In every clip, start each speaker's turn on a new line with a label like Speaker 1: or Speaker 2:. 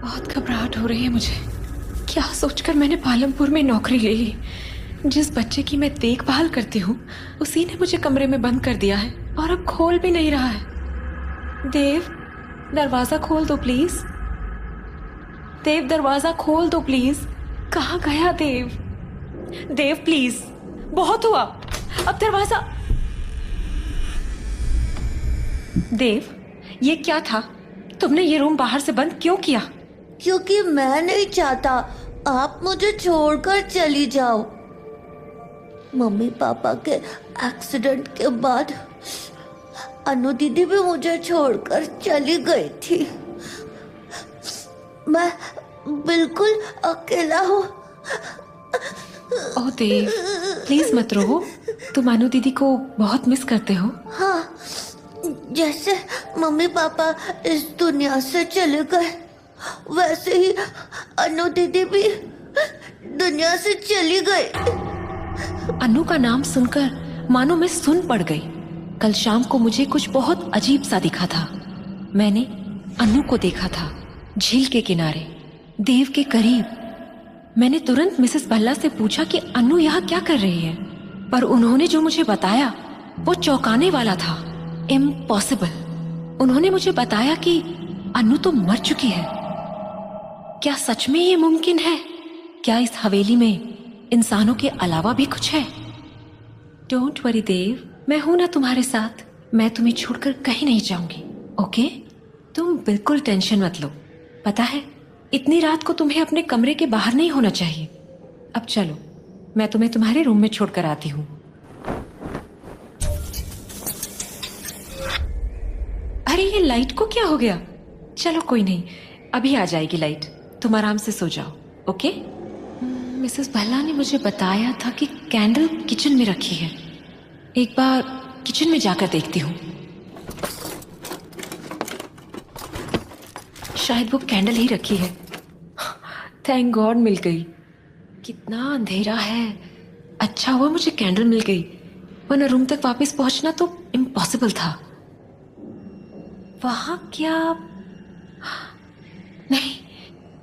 Speaker 1: बहुत घबराहट हो रही है मुझे। क्या सोचकर मैंने पालमपुर में नौकरी ले ली। जिस बच्चे की मैं देखभाल करती हूँ उसी ने मुझे कमरे में बंद कर दिया है और अब खोल भी नहीं रहा है। देव, दरवाजा खोल दो प्लीज। देव, दरवाजा खोल दो प्लीज। कहाँ गया देव? देव प्लीज, बहुत हुआ, अब दरवाजा। देव, ये क्या था? तुमने ये रूम बाहर से बंद क्यों किया?
Speaker 2: क्योंकि मैं नहीं चाहता आप मुझे छोड़कर चली जाओ। मम्मी पापा के एक्सीडेंट के बाद अनु दीदी भी मुझे छोड़कर चली गई थी। मैं बिल्कुल अकेला हूँ।
Speaker 1: ओह देव, प्लीज मत रो। तुम अनु दीदी को बहुत मिस करते हो?
Speaker 2: हाँ, जैसे मम्मी पापा इस दुनिया से चले गए वैसे ही अनु दीदी भी दुनिया से चली गई।
Speaker 1: अनु का नाम सुनकर मानो मैं सुन पड़ गई। कल शाम को मुझे कुछ बहुत अजीब सा दिखा था। मैंने अनु को देखा था झील के किनारे, देव के करीब। मैंने तुरंत मिसेस भल्ला से पूछा कि अनु यहाँ क्या कर रही है, पर उन्होंने जो मुझे बताया वो चौंकाने वाला था। इम्पॉसिबल। उन्होंने मुझे बताया कि अनु तो मर चुकी है। क्या सच में ये मुमकिन है? क्या इस हवेली में इंसानों के अलावा भी कुछ है? डोंट वरी देव, मैं हूं ना तुम्हारे साथ। मैं तुम्हें छोड़कर कहीं नहीं जाऊंगी, ओके? तुम बिल्कुल टेंशन मत लो। पता है, इतनी रात को तुम्हें अपने कमरे के बाहर नहीं होना चाहिए। अब चलो, मैं तुम्हें तुम्हारे रूम में छोड़कर आती हूँ। अरे ये लाइट को क्या हो गया? चलो कोई नहीं, अभी आ जाएगी लाइट। तुम आराम से सो जाओ, ओके? मिसेस भल्ला ने मुझे बताया था कि कैंडल किचन में रखी है। एक बार किचन में जाकर देखती हूँ। शायद वो कैंडल ही रखी है। थैंक गॉड मिल गई। कितना अंधेरा है। अच्छा हुआ मुझे कैंडल मिल गई, वरना रूम तक वापस पहुंचना तो इम्पॉसिबल था। वहां क्या? नहीं,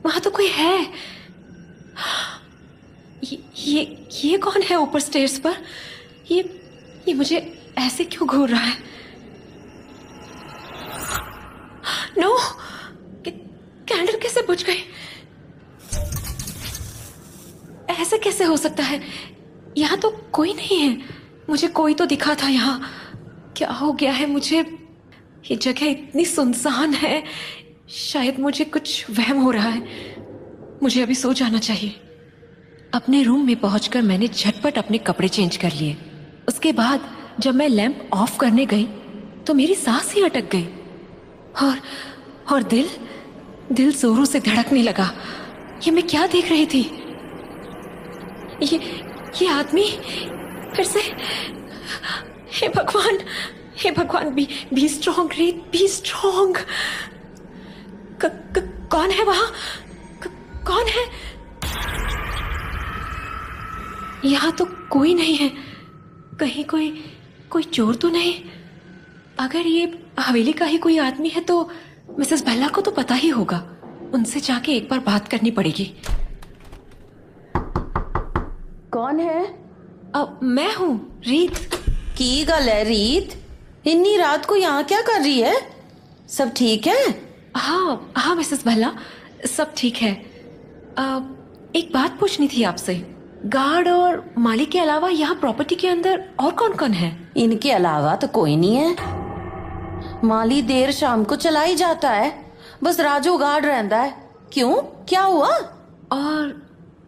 Speaker 1: वहां तो कोई है। ये कौन है ऊपर स्टेयर्स पर? ये मुझे ऐसे क्यों घूर रहा है? नो, कैंडल कैसे बुझ गई? ऐसे कैसे हो सकता है? यहाँ तो कोई नहीं है। मुझे कोई तो दिखा था यहाँ। क्या हो गया है मुझे? ये जगह इतनी सुनसान है। शायद मुझे कुछ वहम हो रहा है। मुझे अभी सो जाना चाहिए। अपने रूम में पहुंचकर मैंने झटपट अपने कपड़े चेंज कर लिए। उसके बाद जब मैं लैंप ऑफ करने गई तो मेरी सांस ही अटक गई और दिल जोरों से धड़कने लगा। ये मैं क्या देख रही थी? ये आदमी फिर से। हे भगवान, बी स्ट्रॉन्ग रीत, बी स्ट्रॉन्ग। कौन है वहां? कौन है? यहाँ तो कोई नहीं है। कहीं कोई चोर तो नहीं? अगर ये हवेली का ही कोई आदमी है तो मिसेस भल्ला को तो पता ही होगा। उनसे जाके एक बार बात करनी पड़ेगी।
Speaker 2: कौन है?
Speaker 1: अब मैं हूँ, रीत।
Speaker 3: की गल है रीत? इन्नी रात को यहाँ क्या कर रही है? सब ठीक है?
Speaker 1: हाँ मिसेस भल्ला, सब ठीक है। एक बात पूछनी थी आपसे। गार्ड और माली के अलावा यहाँ प्रॉपर्टी के अंदर और कौन कौन है?
Speaker 3: इनके अलावा तो कोई नहीं है। माली देर शाम को चला ही जाता है, बस राजू गार्ड रहता है। क्यों, क्या हुआ?
Speaker 1: और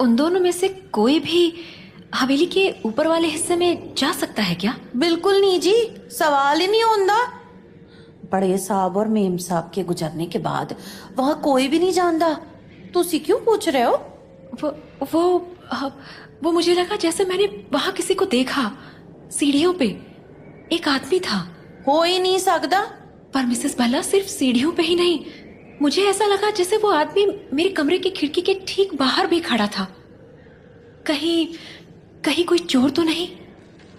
Speaker 1: उन दोनों में से कोई भी हवेली के ऊपर वाले हिस्से में जा सकता है क्या?
Speaker 3: बिल्कुल नहीं जी, सवाल ही नहीं होता। बड़े साहब और मेम साहब के गुजरने के बाद वहाँ कोई भी नहीं जानता। तुसी क्यों पूछ रहे हो?
Speaker 1: वो मुझे लगा जैसे मैंने वहां किसी को देखा। सीढ़ियों पे एक आदमी था।
Speaker 3: हो ही नहीं सकता।
Speaker 1: पर मिसेस भल्ला, सिर्फ सीढ़ियों पे ही नहीं, मुझे ऐसा लगा जैसे वो आदमी मेरे कमरे की खिड़की के ठीक बाहर भी खड़ा था। कहीं कोई चोर तो नहीं?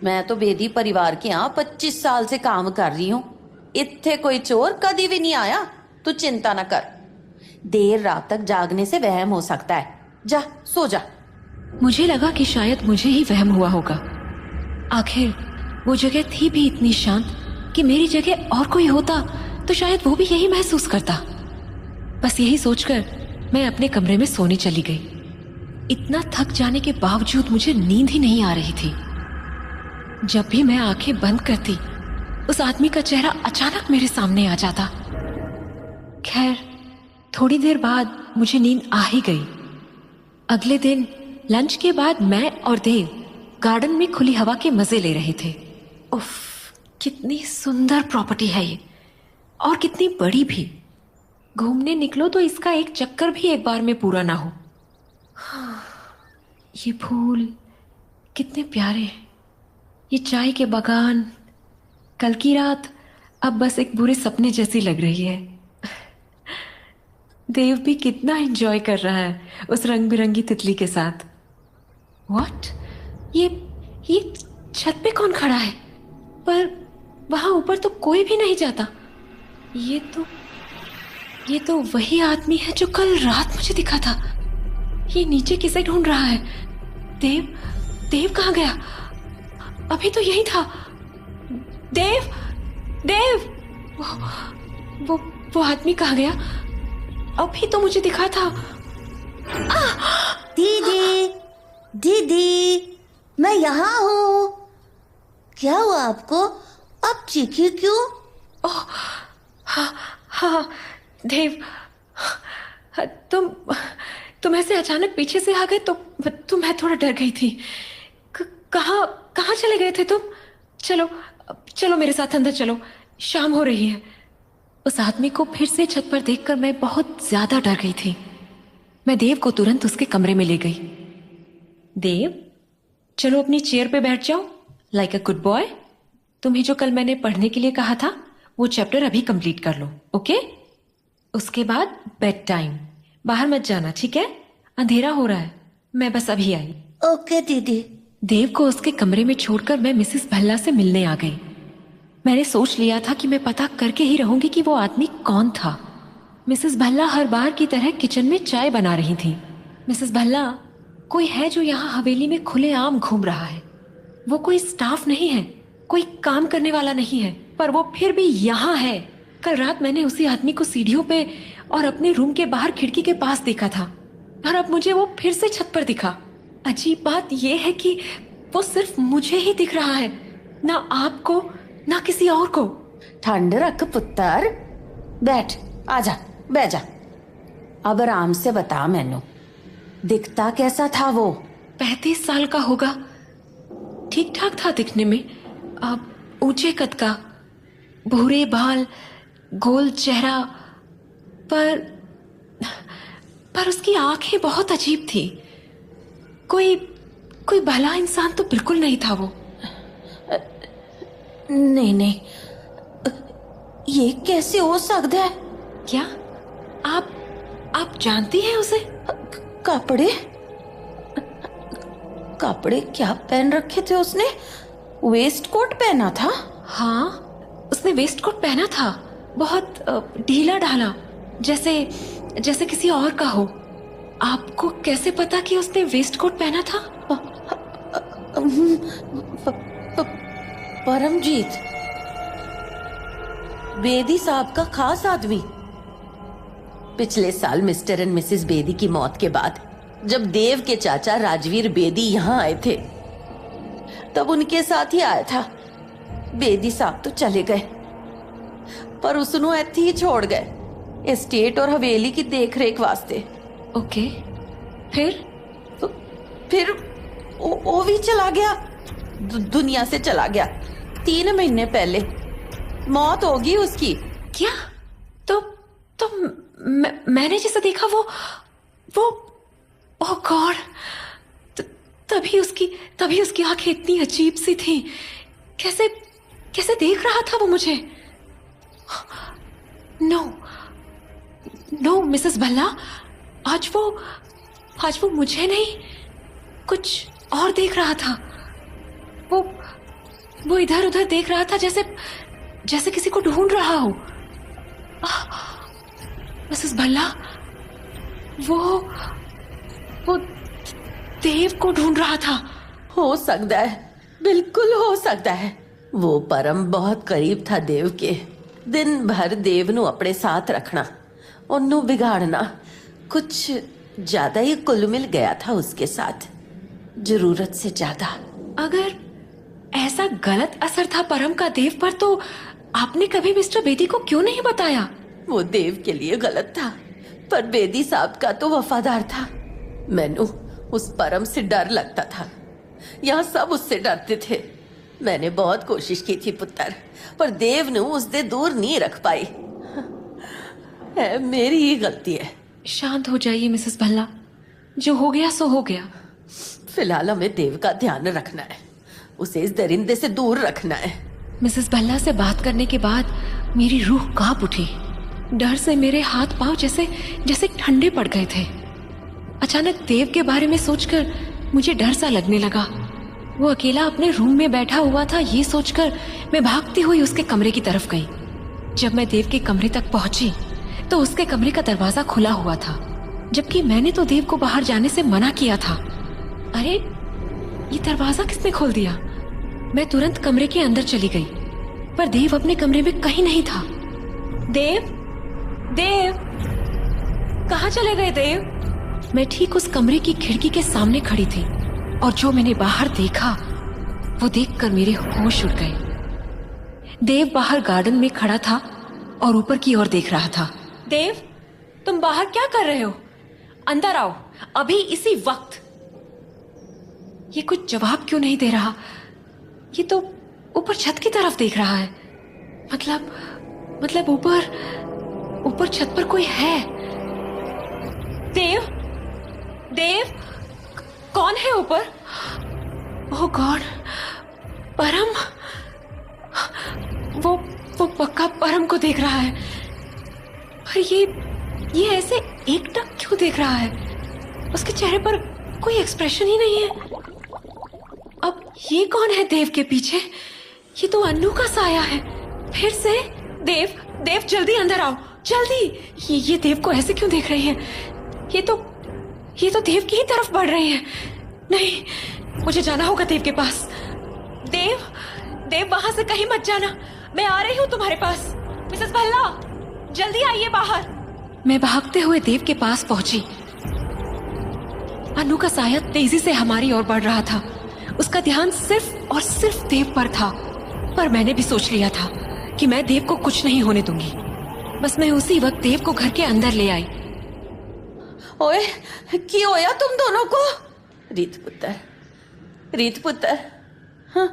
Speaker 3: मैं तो बेदी परिवार के यहाँ 25 साल से काम कर रही हूँ। इत्थे कोई चोर कभी भी नहीं आया। तू चिंता न कर। देर रात तक जागने से वहम हो सकता है। जा सो जा।
Speaker 1: मुझे लगा कि शायद मुझे ही वहम हुआ होगा। आखिर वो जगह थी भी इतनी शांत कि मेरी जगह और कोई होता तो शायद वो भी यही महसूस करता। बस यही सोचकर मैं अपने कमरे में सोने चली गई। इतना थक जाने के बावजूद मुझे नींद ही नहीं आ रही थी। जब भी मैं आंखें बंद करती, उस आदमी का चेहरा अचानक मेरे सामने आ जाता। खैर, थोड़ी देर बाद मुझे नींद आ ही गई। अगले दिन लंच के बाद मैं और देव गार्डन में खुली हवा के मजे ले रहे थे। उफ, कितनी सुंदर प्रॉपर्टी है ये, और कितनी बड़ी भी। घूमने निकलो तो इसका एक चक्कर भी एक बार में पूरा ना हो। ये फूल कितने प्यारे हैं, ये चाय के बागान। कल की रात अब बस एक बुरे सपने जैसी लग रही है। देव भी कितना एंजॉय कर रहा है उस रंग बिरंगी तितली के साथ। व्हाट? ये छत पे कौन खड़ा है? पर वहां ऊपर तो कोई भी नहीं जाता। ये तो वही आदमी है जो कल रात मुझे दिखा था। ये नीचे किसे ढूंढ रहा है? देव कहाँ गया? अभी तो यही था। देव वो आदमी कहाँ गया? अभी तो मुझे दिखा था।
Speaker 2: दीदी, मैं यहाँ हूँ। क्या हुआ आपको? आप चीखी क्यों?
Speaker 1: ओह, हाँ देव, तुम ऐसे अचानक पीछे से आ गए तो मैं थोड़ा डर गई थी। कहाँ चले गए थे तुम? चलो मेरे साथ अंदर चलो, शाम हो रही है। उस आदमी को फिर से छत पर देखकर मैं बहुत ज्यादा डर गई थी। मैं देव को तुरंत उसके कमरे में ले गई। देव, चलो अपनी चेयर पे बैठ जाओ, लाइक अ गुड बॉय। तुम्हें जो कल मैंने पढ़ने के लिए कहा था वो चैप्टर अभी कंप्लीट कर लो, ओके? उसके बाद बेड टाइम। बाहर मत जाना, ठीक है? अंधेरा हो रहा है। मैं बस अभी आई।
Speaker 2: ओके दीदी।
Speaker 1: देव को उसके कमरे में छोड़कर मैं मिसेस भल्ला से मिलने आ गई। मैंने सोच लिया था कि मैं पता करके ही रहूंगी कि वो आदमी कौन था। मिसेस भल्ला हर बार की तरह किचन में चाय बना रही थी। मिसेस भल्ला, कोई है जो यहाँ हवेली में खुलेआम घूम रहा है। वो कोई स्टाफ नहीं है, कोई काम करने वाला नहीं है, पर वो फिर भी यहाँ है। कल रात मैंने उसी आदमी को सीढ़ियों पे और अपने रूम के बाहर खिड़की के पास देखा था, और अब मुझे वो फिर से छत पर दिखा। अजीब बात यह है कि वो सिर्फ मुझे ही दिख रहा है, ना आपको ना किसी और को।
Speaker 3: ठंड रख पुत्र, बैठ, आजा, बैठ जा। अब आराम से बता मैनू, दिखता कैसा था वो?
Speaker 1: 35 साल का होगा, ठीक ठाक था दिखने में। अब ऊंचे कद का, भूरे बाल, गोल चेहरा, पर उसकी आंखें बहुत अजीब थी। कोई भला इंसान तो बिल्कुल नहीं था वो।
Speaker 3: नहीं, ये कैसे हो सकता है?
Speaker 1: क्या आप जानती हैं उसे?
Speaker 3: कपड़े क्या पहन रखे थे उसने? वेस्ट कोट पहना था?
Speaker 1: हाँ, उसने वेस्ट कोट पहना था, बहुत ढीला ढाला, जैसे किसी और का हो। आपको कैसे पता कि उसने वेस्ट कोट पहना था?
Speaker 3: परमजीत, बेदी साहब का खास आदमी। पिछले साल मिस्टर एंड मिसेस बेदी की मौत के बाद जब देव के चाचा राजवीर बेदी यहाँ आए थे, तब उनके साथ ही आया था। बेदी साहब तो चले गए, पर उसनों ऐथे ही छोड़ गए, एस्टेट और हवेली की देखरेख वास्ते।
Speaker 1: ओके,
Speaker 3: फिर वो भी चला गया, दुनिया से चला गया। 3 महीने पहले मौत होगी उसकी।
Speaker 1: क्या? तो मैंने जिसे देखा वो ओह गॉड, तभी उसकी आंखें इतनी अजीब सी थी। कैसे देख रहा था वो मुझे? नो मिसेस भल्ला, आज वो मुझे नहीं, कुछ और देख रहा था। वो इधर उधर देख रहा था, जैसे किसी को ढूंढ रहा हो। मिसेस भल्ला, वो देव को ढूंढ रहा था।
Speaker 3: हो सकता है, बिल्कुल हो सकता है। वो परम बहुत करीब था देव के। दिन भर देव नु अपने साथ रखना, उन्नू बिगाड़ना, कुछ ज्यादा ही कुल मिल गया था उसके साथ, जरूरत से ज्यादा।
Speaker 1: अगर ऐसा गलत असर था परम का देव पर, तो आपने कभी मिस्टर बेदी को क्यों नहीं बताया?
Speaker 3: वो देव के लिए गलत था, पर बेदी साहब का तो वफादार था। मैनू उस परम से डर लगता था, यहाँ सब उससे डरते थे। मैंने बहुत कोशिश की थी पुत्र, पर देव ने उससे दूर नहीं रख पाई। है मेरी ही गलती है।
Speaker 1: शांत हो जाइए मिसेस भल्ला, जो हो गया सो हो गया।
Speaker 3: फिलहाल हमें देव का ध्यान रखना है, उसे इस दरिंदे से दूर रखना है।
Speaker 1: मिसेस भल्ला से बात करने के बाद मेरी रूह कांप उठी। डर से मेरे हाथ पांव जैसे जैसे ठंडे पड़ गए थे। अचानक देव के बारे में सोचकर मुझे डर सा लगने लगा। वो अकेला अपने रूम में बैठा हुआ था, ये सोचकर मैं भागती हुई उसके कमरे की तरफ गई। जब मैं देव के कमरे तक पहुंची तो उसके कमरे का दरवाजा खुला हुआ था, जबकि मैंने तो देव को बाहर जाने से मना किया था। अरे, ये दरवाजा किसने खोल दिया? मैं तुरंत कमरे के अंदर चली गई, पर देव अपने कमरे में कहीं नहीं था। देव, देव, कहाँ चले गए देव? मैं ठीक उस कमरे की खिड़की के सामने खड़ी थी, और जो मैंने बाहर देखा वो देखकर मेरे होश उड़ गए। देव बाहर गार्डन में खड़ा था और ऊपर की ओर देख रहा था। देव, तुम बाहर क्या कर रहे हो? अंदर आओ, अभी इसी वक्त। ये कुछ जवाब क्यों नहीं दे रहा? ये तो ऊपर छत की तरफ देख रहा है। मतलब ऊपर छत पर कोई है। देव, देव, कौन है ऊपर? ओह गॉड, परम। वो पक्का परम को देख रहा है। पर ये ऐसे एकटक क्यों देख रहा है? उसके चेहरे पर कोई एक्सप्रेशन ही नहीं है। अब ये कौन है देव के पीछे? ये तो अन्नू का साया है। फिर से देव, देव जल्दी अंदर आओ, जल्दी। ये देव को ऐसे क्यों देख रही है? ये तो देव की ही तरफ बढ़ रही है। नहीं, मुझे जाना होगा देव के पास। देव, देव वहां से कहीं मत जाना, मैं आ रही हूँ तुम्हारे पास। मिसेस भल्ला, जल्दी आइए बाहर। मैं भागते हुए देव के पास पहुंची। अनु का साया तेजी से हमारी ओर बढ़ रहा था। उसका ध्यान सिर्फ और सिर्फ देव पर था, पर मैंने भी सोच लिया था कि मैं देव को कुछ नहीं होने दूंगी। बस मैं उसी वक्त देव को घर के अंदर ले आई।
Speaker 3: ओए, क्या होया तुम दोनों को? रीत पुत्र, हाँ,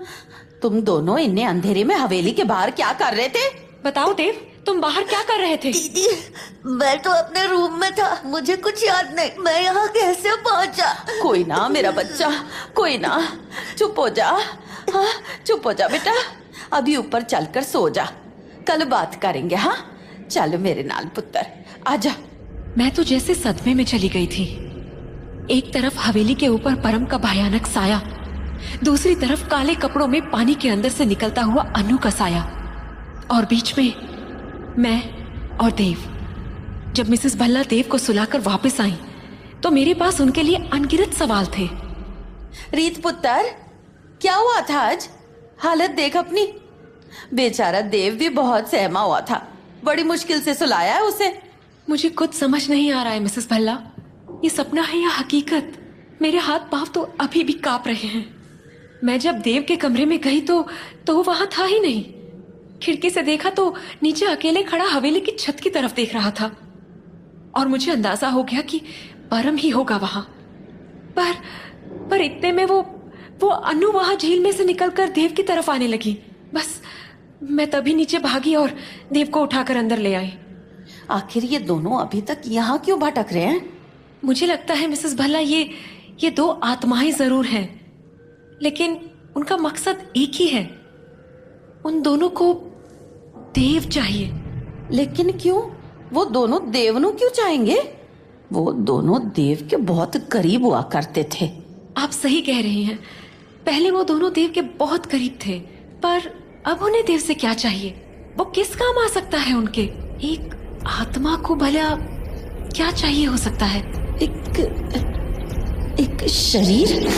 Speaker 3: तुम दोनों इन्ने अंधेरे में हवेली के बाहर क्या कर रहे थे?
Speaker 1: बताओ देव, तुम बाहर क्या कर रहे थे?
Speaker 2: दीदी, मैं तो अपने रूम में था, मुझे कुछ याद नहीं। मैं यहाँ कैसे पहुँचा?
Speaker 3: कोई ना मेरा बच्चा, कोई ना, चुप हो जा। हाँ, चुप हो जा बेटा, अभी ऊपर चलकर सो जा, कल बात करेंगे। हाँ, चल मेरे नाल पुत्र, आजा।
Speaker 1: मैं तो जैसे सदमे में चली गई थी। एक तरफ हवेली के ऊपर परम का भयानक साया, दूसरी तरफ काले कपड़ों में पानी के अंदर से निकलता हुआ अनु का साया, और बीच में मैं और देव। जब मिसेस भल्ला देव को सुलाकर वापस आई तो मेरे पास उनके लिए अनगिनत सवाल थे।
Speaker 3: रीत पुत्र, क्या हुआ था आज? हालत देख अपनी। बेचारा देव भी बहुत सहमा हुआ था, बड़ी मुश्किल से सुलाया है उसे।
Speaker 1: मुझे कुछ समझ नहीं आ रहा है मिसेस भल्ला, ये सपना है या हकीकत? मेरे हाथ पांव तो अभी भी कांप रहे हैं। मैं जब देव के कमरे में गई तो वो वहां था ही नहीं। खिड़की से देखा तो नीचे अकेले खड़ा हवेली की छत की तरफ देख रहा था, और मुझे अंदाजा हो गया कि परम ही होगा वहां। पर इतने में वो अनु वहां झील में से निकलकर देव की तरफ आने लगी। बस मैं तभी नीचे भागी और देव को उठाकर अंदर ले आई।
Speaker 3: आखिर ये दोनों अभी तक यहाँ क्यों भटक रहे हैं?
Speaker 1: मुझे लगता है मिसेस भल्ला, ये दो आत्माएं जरूर हैं, लेकिन उनका मकसद एक ही है। उन दोनों को देव चाहिए।
Speaker 3: लेकिन क्यों? वो दोनों देव नु क्यों चाहेंगे? वो दोनों देव के बहुत करीब हुआ करते थे।
Speaker 1: आप सही कह रही हैं, पहले वो दोनों देव के बहुत करीब थे, पर अब उन्हें देव से क्या चाहिए? वो किस काम आ सकता है उनके? एक आत्मा को भला क्या चाहिए हो सकता है?
Speaker 3: एक शरीर।